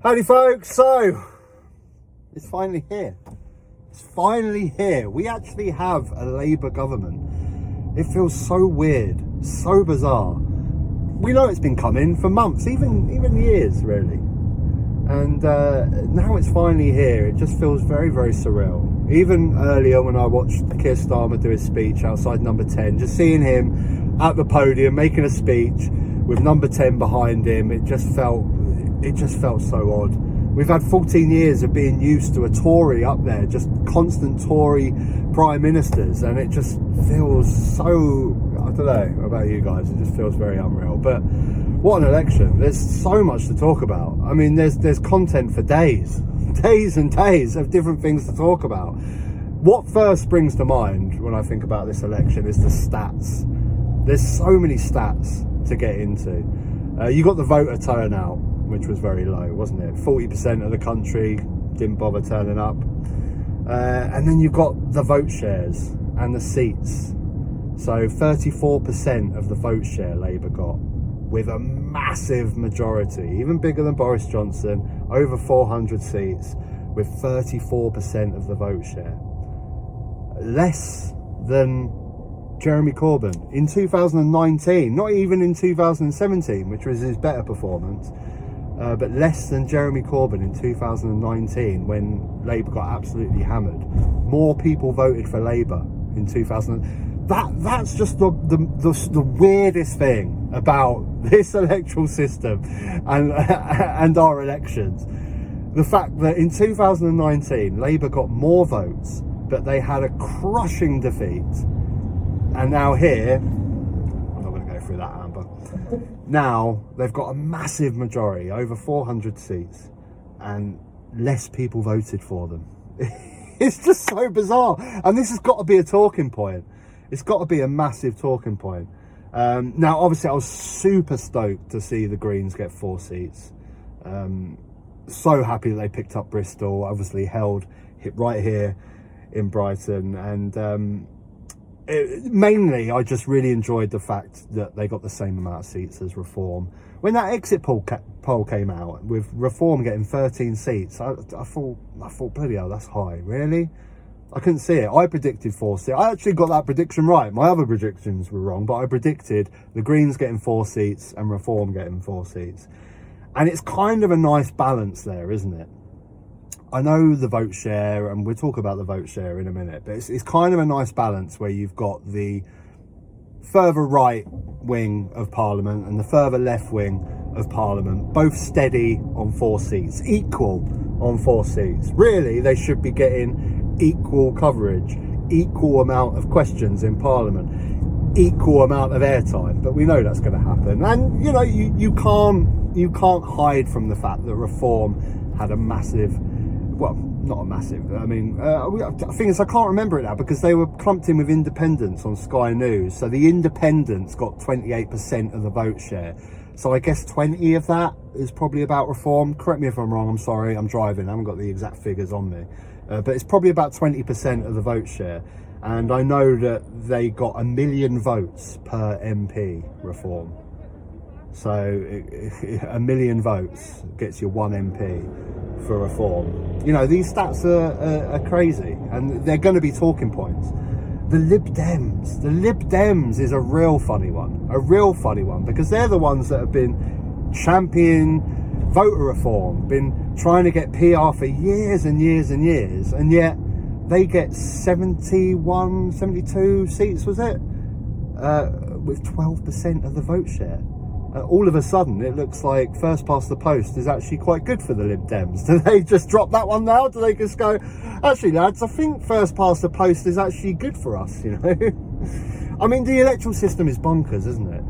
Howdy folks, so it's finally here. It's finally here. We actually have a Labour government. It feels so weird, so bizarre. We know it's been coming for months, even years really. And now it's finally here. It just feels very, very surreal. Even earlier when I watched Keir Starmer do his speech outside number 10, just seeing him at the podium making a speech with number 10 behind him, it just felt so odd. We've had 14 years of being used to a Tory up there, just constant Tory prime ministers, and it just feels so, I don't know about you guys, it just feels very unreal. But what an election. There's so much to talk about. I mean, there's content for days and days of different things to talk about. What first springs to mind when I think about this election is the stats. There's so many stats to get into. You got the voter turnout, which was very low, wasn't it? 40% of the country didn't bother turning up. And then you've got the vote shares and the seats. So 34% of the vote share Labour got, with a massive majority, even bigger than Boris Johnson, over 400 seats, with 34% of the vote share. Less than Jeremy Corbyn in 2019, not even in 2017, which was his better performance. But less than Jeremy Corbyn in 2019 when Labour got absolutely hammered. More people voted for Labour in 2000. That's just the weirdest thing about this electoral system and our elections. The fact that in 2019 Labour got more votes, but they had a crushing defeat. And now here, I'm not going to go through that, Amber. Now they've got a massive majority, over 400 seats, and less people voted for them. It's just so bizarre, and this has got to be a talking point. It's got to be a massive talking point. Now obviously I was super stoked to see the Greens get 4 seats. So happy that they picked up Bristol, obviously held it right here in Brighton, and mainly I just really enjoyed the fact that they got the same amount of seats as Reform. When that exit poll came out with Reform getting 13 seats, I thought bloody hell, that's high. Really? I couldn't see it. I predicted 4 seats. I actually got that prediction right. My other predictions were wrong, but I predicted the Greens getting 4 seats and Reform getting 4 seats. And it's kind of a nice balance there, isn't it? I know the vote share, and we'll talk about the vote share in a minute, but it's kind of a nice balance where you've got the further right wing of Parliament and the further left wing of Parliament, both steady on 4 seats, equal on 4 seats. Really, they should be getting equal coverage, equal amount of questions in Parliament, equal amount of airtime, but we know that's going to happen. And you know, you can't hide from the fact that Reform had a massive, well, not a massive, I mean, the thing is, I can't remember it now because they were clumped in with Independents on Sky News. So the Independents got 28% of the vote share. So I guess 20 of that is probably about Reform. Correct me if I'm wrong, I'm sorry, I'm driving, I haven't got the exact figures on me. But it's probably about 20% of the vote share. And I know that they got 1 million votes per MP, Reform. So 1 million votes gets you 1 MP for Reform. You know, these stats are crazy, and they're going to be talking points. The Lib Dems is a real funny one, because they're the ones that have been championing voter reform, been trying to get PR for years and years and years, and yet they get 71, 72 seats, was it? With 12% of the vote share. All of a sudden, it looks like first past the post is actually quite good for the Lib Dems. Do they just drop that one now? Do they just go, actually, lads, I think first past the post is actually good for us, you know? I mean, the electoral system is bonkers, isn't it?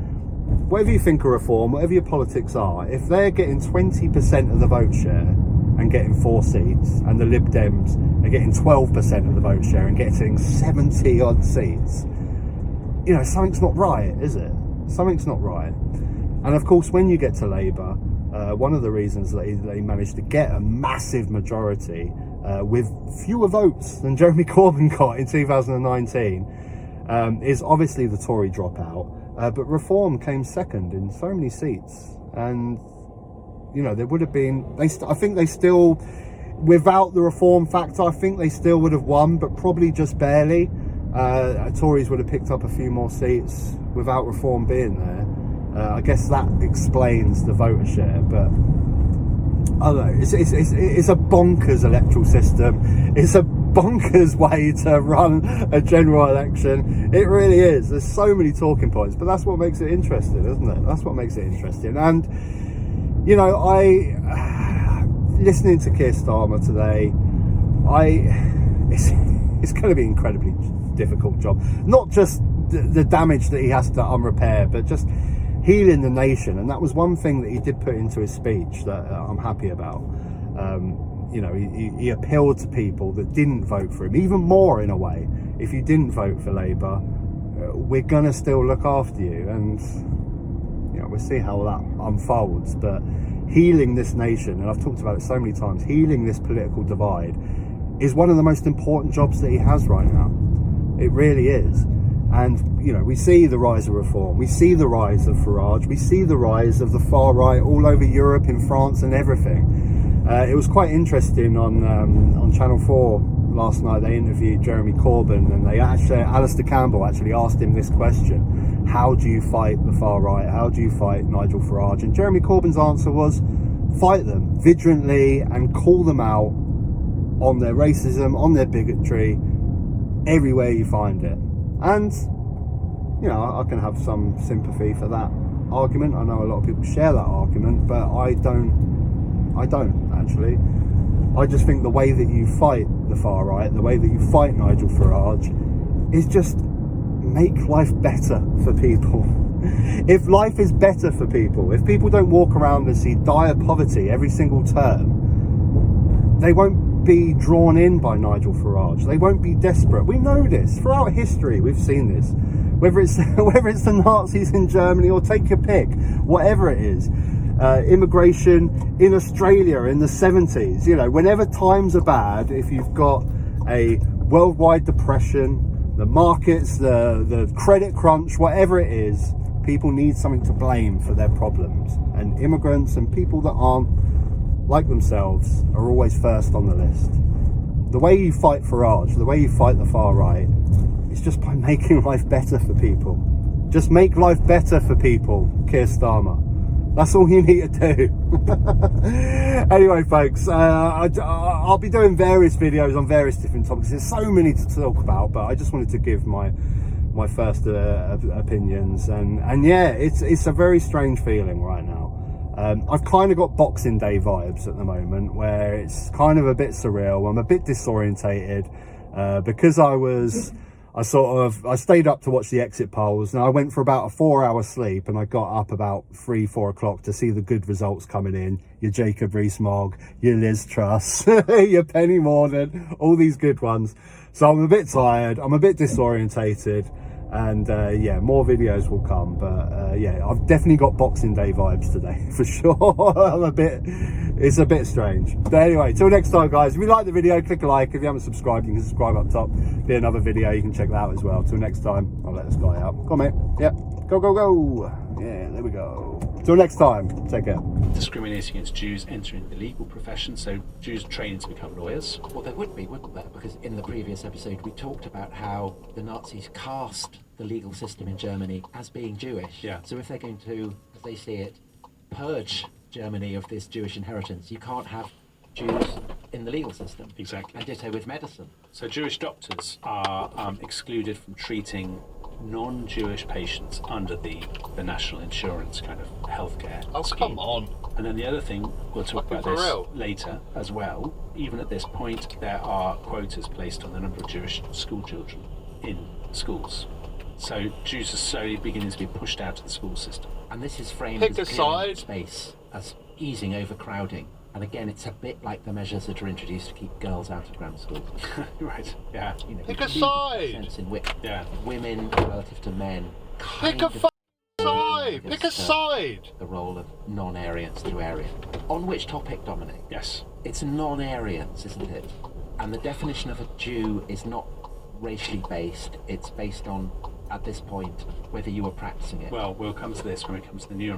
Whatever you think of Reform, whatever your politics are, if they're getting 20% of the vote share and getting 4 seats, and the Lib Dems are getting 12% of the vote share and getting 70 odd seats, you know, something's not right, is it? Something's not right. And of course, when you get to Labour, one of the reasons that they managed to get a massive majority with fewer votes than Jeremy Corbyn got in 2019 is obviously the Tory dropout. But Reform came second in so many seats. And you know, there would have been, I think they still, without the reform factor, I think they still would have won, but probably just barely. Tories would have picked up a few more seats without reform being there. I guess that explains the voter share, but I don't know. It's a bonkers electoral system. It's a bonkers way to run a general election. It really is. There's so many talking points, but that's what makes it interesting, isn't it? That's what makes it interesting. And you know, listening to Keir Starmer today, it's going to be an incredibly difficult job. Not just the damage that he has to unrepair, but just healing the nation. And that was one thing that he did put into his speech that I'm happy about. You know, he appealed to people that didn't vote for him, even more in a way. If you didn't vote for Labour, we're going to still look after you. And you know, we'll see how that unfolds. But healing this nation, and I've talked about it so many times, healing this political divide is one of the most important jobs that he has right now. It really is. And, you know, we see the rise of reform. We see the rise of Farage. We see the rise of the far right all over Europe, in France and everything. It was quite interesting on Channel 4 last night. They interviewed Jeremy Corbyn, and Alistair Campbell actually asked him this question: how do you fight the far right? How do you fight Nigel Farage? And Jeremy Corbyn's answer was, fight them vigilantly and call them out on their racism, on their bigotry, everywhere you find it. And, you know, I can have some sympathy for that argument. I know a lot of people share that argument, but I don't actually. I just think the way that you fight the far right, the way that you fight Nigel Farage, is just make life better for people. If life is better for people, if people don't walk around and see dire poverty every single term, they won't be drawn in by Nigel Farage. They won't be desperate. We know this. Throughout history, we've seen this. Whether it's the Nazis in Germany, or take your pick, whatever it is. Immigration in Australia in the 70s, you know, whenever times are bad, if you've got a worldwide depression, the markets, the credit crunch, whatever it is, people need something to blame for their problems. And immigrants and people that aren't like themselves are always first on the list. The way you fight Farage, the way you fight the far right, is just by making life better for people. Just make life better for people, Keir Starmer. That's all you need to do. Anyway, folks, I'll be doing various videos on various different topics. There's so many to talk about, but I just wanted to give my first opinions. And yeah, it's a very strange feeling right now. I've kind of got Boxing Day vibes at the moment, where it's kind of a bit surreal. I'm a bit disorientated because I stayed up to watch the exit polls. Now I went for about a 4-hour sleep, and I got up about 3-4 o'clock to see the good results coming in. Your Rees Mogg, your Liz Truss, your Penny Mordaunt, all these good ones. So I'm a bit tired, I'm a bit disorientated, and yeah, more videos will come. But yeah, I've definitely got Boxing Day vibes today for sure. It's a bit strange. But anyway, till next time, guys. If you like the video, click a like. If you haven't subscribed, you can subscribe up top. Be another video, you can check that out as well. Till next time, I'll let this guy out. Come on, mate. Yep. Go. Yeah, there we go. Till next time, take care. Discriminating against Jews entering the legal profession, so Jews training to become lawyers. Well, there would be, wouldn't there? Because in the previous episode, we talked about how the Nazis cast the legal system in Germany as being Jewish. Yeah. So if they're going to, as they see it, purge Germany of this Jewish inheritance, you can't have Jews in the legal system. Exactly. And ditto with medicine. So Jewish doctors are excluded from treating non-Jewish patients under the national insurance kind of healthcare scheme. Come on. And then the other thing, we'll talk about this later as well, even at this point there are quotas placed on the number of Jewish school children in schools. So Jews are slowly beginning to be pushed out of the school system. And this is framed Pick as a clearing side. space, as easing overcrowding. And again, it's a bit like the measures that are introduced to keep girls out of grammar school. Right, yeah. You know, Pick a legal side. sense in which Yeah. women relative to men Pick a side. Pick a side. the role of non-Aryans to Aryan. On which topic, Dominic? Yes. It's non-Aryans, isn't it? And the definition of a Jew is not racially based. It's based on, at this point, whether you were practicing it. Well, we'll come to this when we come to the new